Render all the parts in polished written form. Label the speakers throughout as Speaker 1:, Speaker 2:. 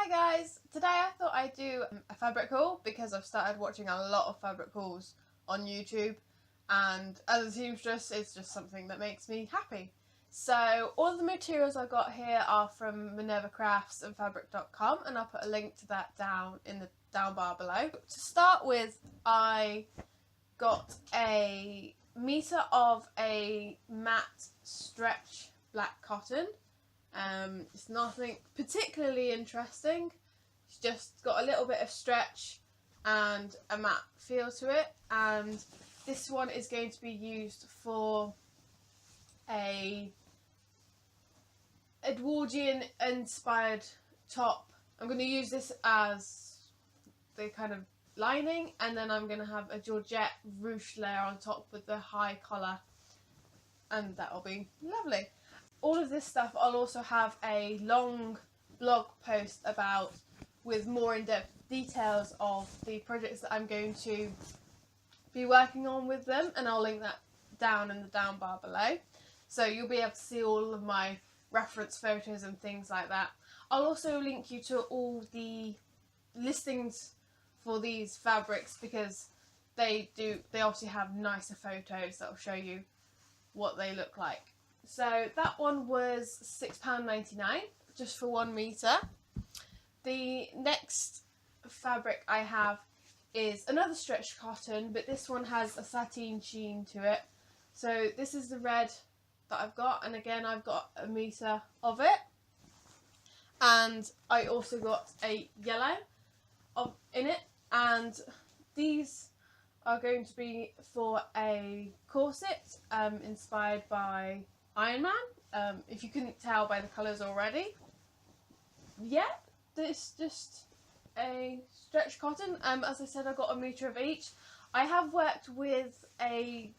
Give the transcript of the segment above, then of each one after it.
Speaker 1: Hi guys! Today I thought I'd do a fabric haul because I've started watching a lot of fabric hauls on YouTube, and as a seamstress it's just something that makes me happy. So all the materials I've got here are from Minerva Crafts and fabric.com, and I'll put a link to that down in the down bar below. To start with, I got a metre of a matte stretch black cotton. It's nothing particularly interesting. It's just got a little bit of stretch and a matte feel to it, and this one is going to be used for a Edwardian inspired top. I'm going to use this as the kind of lining, and then I'm going to have a Georgette ruche layer on top with the high collar, and that'll be lovely. All of this stuff I'll also have a long blog post about, with more in-depth details of the projects that I'm going to be working on with them, and I'll link that down in the down bar below. So you'll be able to see all of my reference photos and things like that. I'll also link you to all the listings for these fabrics because they obviously have nicer photos that will show you what they look like. So that one was £6.99 just for 1 metre. The next fabric I have is another stretch cotton, but this one has a sateen sheen to it. So this is the red that I've got, and again I've got a metre of it. And I also got a yellow in it, and these are going to be for a corset inspired by Iron Man, if you couldn't tell by the colours already. Yeah, this just a stretch cotton. As I said, I got a metre of each. I have worked with a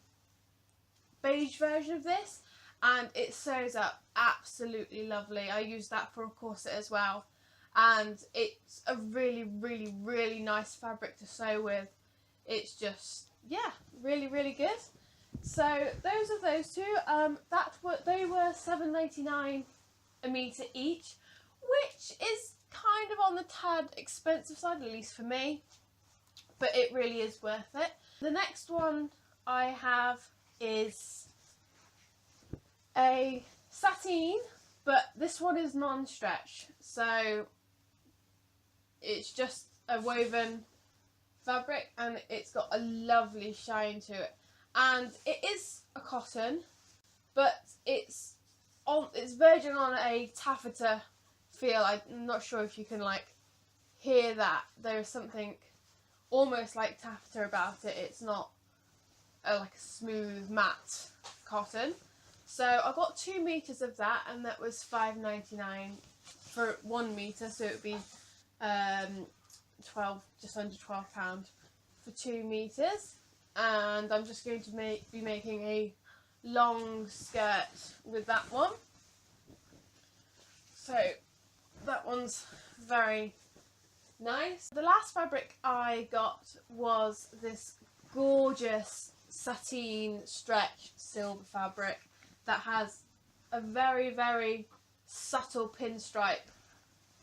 Speaker 1: beige version of this, and it sews up absolutely lovely. I used that for a corset as well, and it's a really nice fabric to sew with. It's just, yeah, really good. So those are those two. They were £7.99 a metre each, which is kind of on the tad expensive side, at least for me, but it really is worth it. The next one I have is a sateen, but this one is non-stretch, so it's just a woven fabric, and it's got a lovely shine to it. And it is a cotton, but it's verging on a taffeta feel. I'm not sure if you can hear that. There is something almost like taffeta about it. It's not like a smooth matte cotton. So I got 2 metres of that, and that was £5.99 for 1 metre. So it would be just under £12 for 2 metres. And I'm just going to be making a long skirt with that one. So that one's very nice. The last fabric I got was this gorgeous sateen stretch silver fabric that has a very subtle pinstripe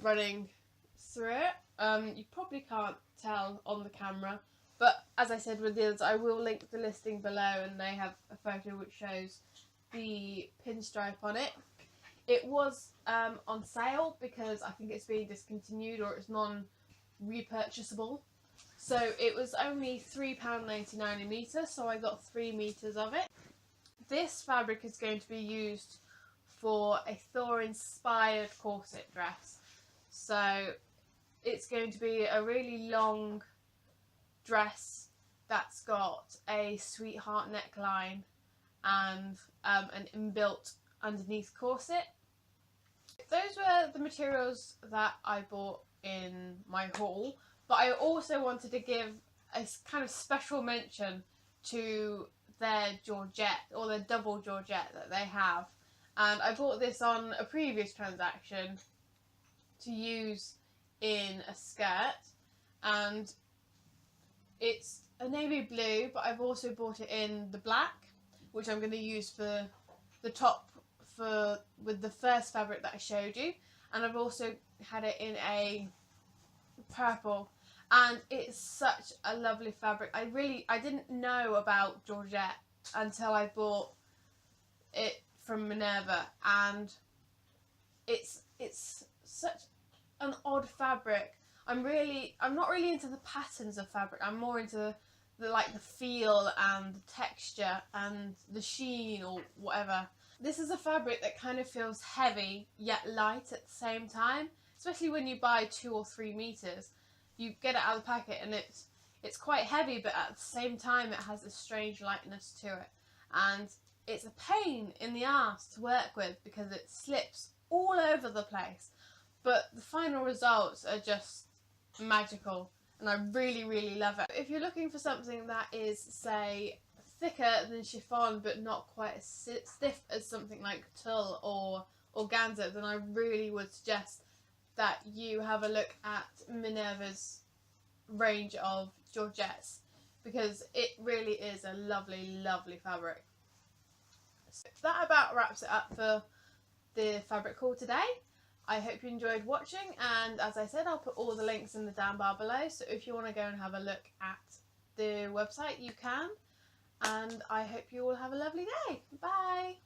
Speaker 1: running through it. You probably can't tell on the camera, but as I said with the others, I will link the listing below, and they have a photo which shows the pinstripe on it. It was on sale because I think it's being discontinued or it's non-repurchasable. So it was only £3.99 a metre, so I got 3 metres of it. This fabric is going to be used for a Thor-inspired corset dress. So it's going to be a really long dress that's got a sweetheart neckline and an inbuilt underneath corset. Those were the materials that I bought in my haul, but I also wanted to give a kind of special mention to their Georgette, or their double Georgette that they have. And I bought this on a previous transaction to use in a skirt, and it's a navy blue, but I've also bought it in the black, which I'm going to use for the top with the first fabric that I showed you. And I've also had it in a purple, and it's such a lovely fabric. I didn't know about Georgette until I bought it from Minerva, and it's such an odd fabric. I'm not really into the patterns of fabric. I'm more into the feel and the texture and the sheen or whatever. This is a fabric that kind of feels heavy yet light at the same time, especially when you buy 2 or 3 meters. You get it out of the packet and it's quite heavy, but at the same time it has this strange lightness to it, and it's a pain in the arse to work with because it slips all over the place, but the final results are just magical, and I really, really love it. If you're looking for something that is, say, thicker than chiffon but not quite as stiff as something like tulle or organza, then I really would suggest that you have a look at Minerva's range of Georgettes, because it really is a lovely, lovely fabric. So that about wraps it up for the fabric haul today. I hope you enjoyed watching, and as I said, I'll put all the links in the down bar below, so if you want to go and have a look at the website you can, and I hope you all have a lovely day. Bye!